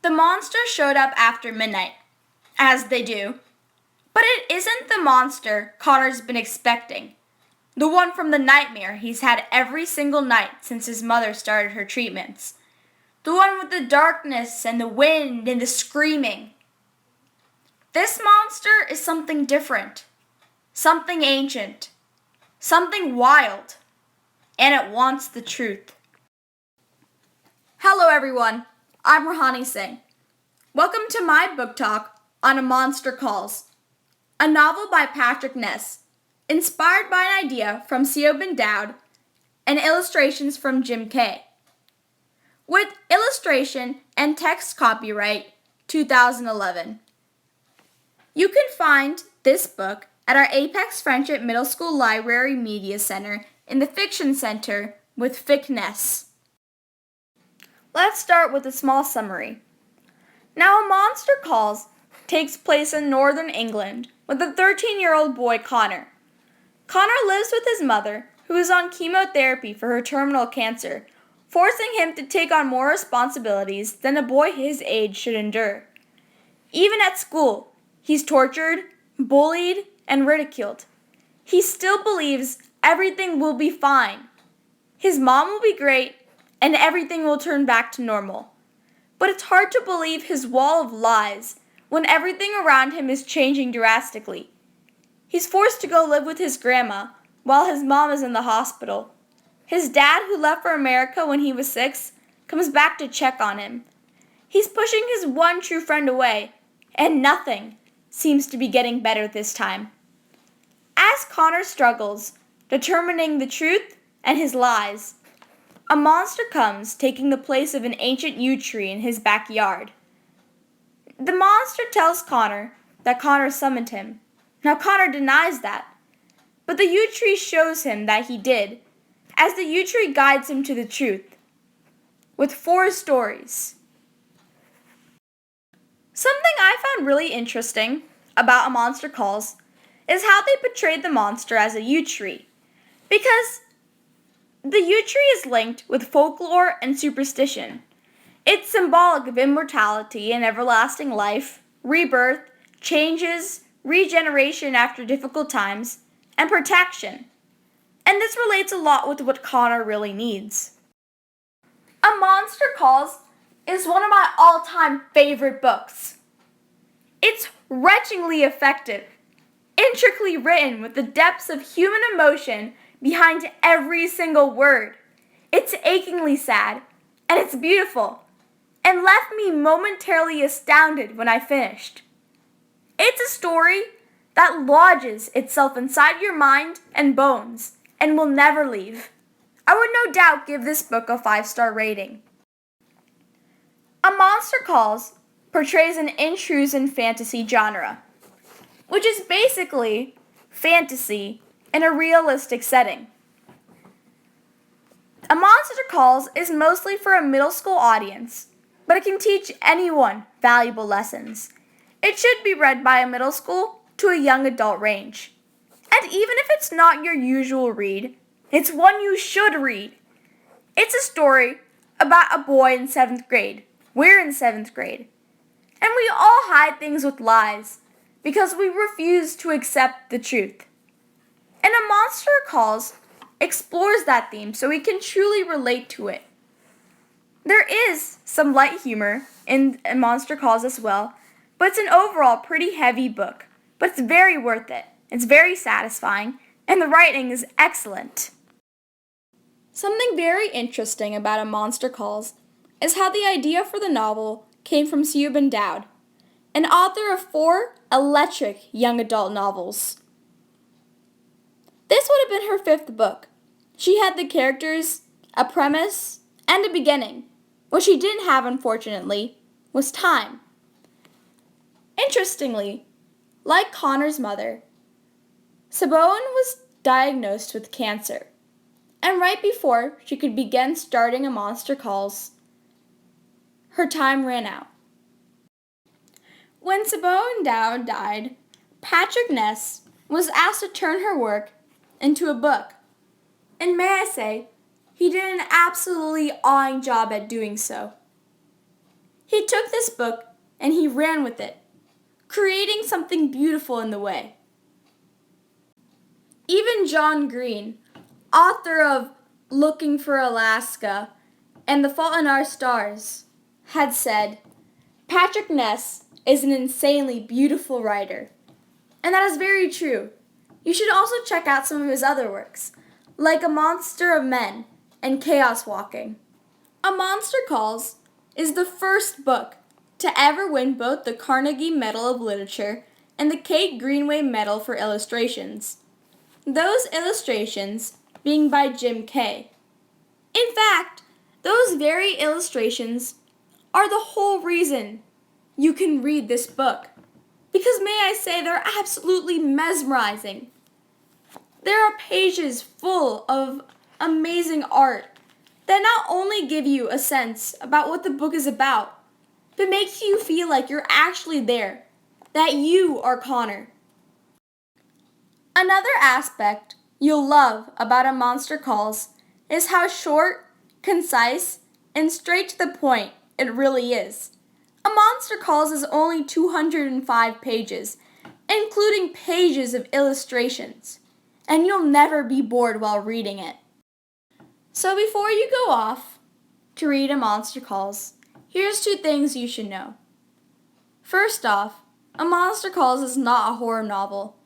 The monster showed up after midnight, as they do. But it isn't the monster Connor's been expecting. The one from the nightmare he's had every single night since his mother started her treatments. The one with the darkness and the wind and the screaming. This monster is something different, something ancient, something wild, and it wants the truth. Hello everyone, I'm Ruhani Singh. Welcome to my book talk on A Monster Calls, a novel by Patrick Ness, inspired by an idea from Siobhan Dowd and illustrations from Jim Kay. With illustration and text copyright 2011. You can find this book at our Apex Friendship Middle School Library Media Center in the Fiction Center with Fic Ness. Let's start with a small summary. Now, A Monster Calls takes place in northern England with a 13-year-old boy, Connor. Connor lives with his mother, who is on chemotherapy for her terminal cancer, forcing him to take on more responsibilities than a boy his age should endure. Even at school, he's tortured, bullied, and ridiculed. He still believes everything will be fine. His mom will be great, and everything will turn back to normal. But it's hard to believe his wall of lies when everything around him is changing drastically. He's forced to go live with his grandma while his mom is in the hospital. His dad, who left for America when he was 6, comes back to check on him. He's pushing his one true friend away, and nothing seems to be getting better this time. As Connor struggles, determining the truth and his lies, a monster comes, taking the place of an ancient yew tree in his backyard. The monster tells Connor that Connor summoned him. Now Connor denies that, but the yew tree shows him that he did, as the yew tree guides him to the truth, with 4 stories. Something I found really interesting about A Monster Calls is how they portrayed the monster as a yew tree, because the yew tree is linked with folklore and superstition. It's symbolic of immortality and everlasting life, rebirth, changes, regeneration after difficult times, and protection. And this relates a lot with what Connor really needs. A Monster Calls is one of my all-time favorite books. It's wrenchingly effective, intricately written with the depths of human emotion behind every single word. It's achingly sad, and it's beautiful, and left me momentarily astounded when I finished. It's a story that lodges itself inside your mind and bones and will never leave. I would no doubt give this book a 5-star rating. A Monster Calls portrays an intrusion fantasy genre, which is basically fantasy in a realistic setting. A Monster Calls is mostly for a middle school audience, but it can teach anyone valuable lessons. It should be read by a middle school to a young adult range. And even if it's not your usual read, it's one you should read. It's a story about a boy in 7th grade. We're in 7th grade. And we all hide things with lies because we refuse to accept the truth. And A Monster Calls explores that theme so we can truly relate to it. There is some light humor in A Monster Calls as well, but it's an overall pretty heavy book. But it's very worth it. It's very satisfying, and the writing is excellent. Something very interesting about A Monster Calls is how the idea for the novel came from Siobhan Dowd, an author of 4 electric young adult novels. This would have been her 5th book. She had the characters, a premise, and a beginning. What she didn't have, unfortunately, was time. Interestingly, like Connor's mother, Saboan was diagnosed with cancer, and right before she could begin starting A Monster Calls, her time ran out. When Saboan Dowd died, Patrick Ness was asked to turn her work into a book, and may I say, he did an absolutely awing job at doing so. He took this book and he ran with it, creating something beautiful in the way. Even John Green, author of Looking for Alaska and The Fault in Our Stars, had said, Patrick Ness is an insanely beautiful writer. And that is very true. You should also check out some of his other works, like A Monster of Men and Chaos Walking. A Monster Calls is the first book to ever win both the Carnegie Medal of Literature and the Kate Greenway Medal for Illustrations. Those illustrations being by Jim Kay. In fact, those very illustrations are the whole reason you can read this book. Because may I say, they're absolutely mesmerizing. There are pages full of amazing art that not only give you a sense about what the book is about, but makes you feel like you're actually there, that you are Connor. Another aspect you'll love about A Monster Calls is how short, concise, and straight to the point it really is. A Monster Calls is only 205 pages, including pages of illustrations, and you'll never be bored while reading it. So before you go off to read A Monster Calls, here's 2 things you should know. First off, A Monster Calls is not a horror novel.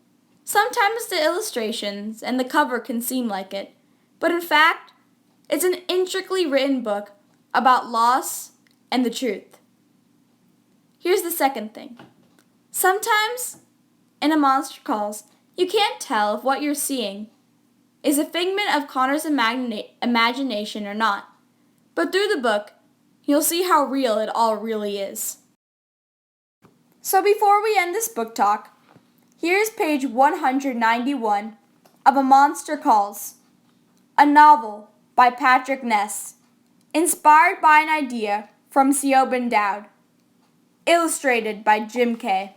Sometimes the illustrations and the cover can seem like it, but in fact, it's an intricately written book about loss and the truth. Here's the second thing. Sometimes, in A Monster Calls, you can't tell if what you're seeing is a figment of Connor's imagination or not. But through the book, you'll see how real it all really is. So before we end this book talk, here's page 191 of A Monster Calls, a novel by Patrick Ness, inspired by an idea from Siobhan Dowd, illustrated by Jim Kay.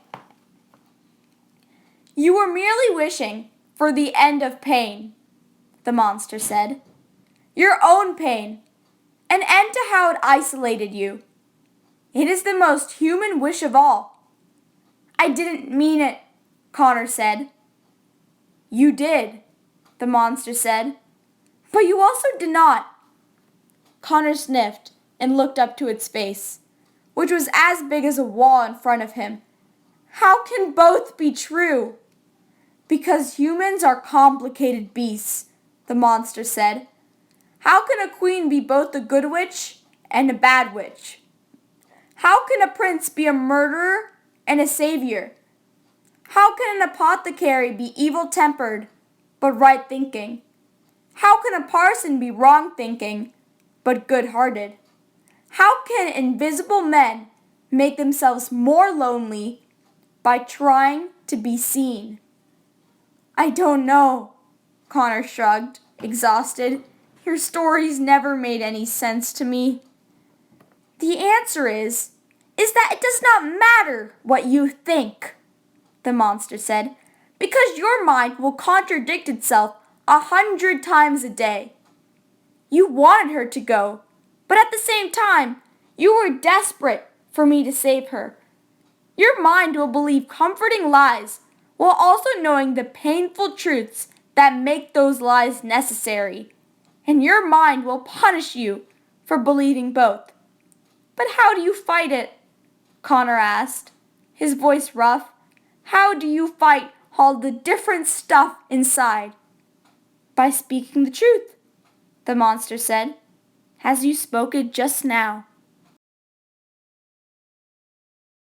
You were merely wishing for the end of pain, the monster said. Your own pain, an end to how it isolated you. It is the most human wish of all. I didn't mean it, Connor said. You did, the monster said. But you also did not. Connor sniffed and looked up to its face, which was as big as a wall in front of him. How can both be true? Because humans are complicated beasts, the monster said. How can a queen be both a good witch and a bad witch? How can a prince be a murderer and a savior? How can an apothecary be evil-tempered but right-thinking? How can a parson be wrong-thinking but good-hearted? How can invisible men make themselves more lonely by trying to be seen? I don't know, Connor shrugged, exhausted. Your stories never made any sense to me. The answer is that it does not matter what you think, the monster said, because your mind will contradict itself 100 times a day. You wanted her to go, but at the same time, you were desperate for me to save her. Your mind will believe comforting lies while also knowing the painful truths that make those lies necessary. And your mind will punish you for believing both. But how do you fight it? Connor asked, his voice rough. How do you fight all the different stuff inside? By speaking the truth, the monster said, as you spoke it just now.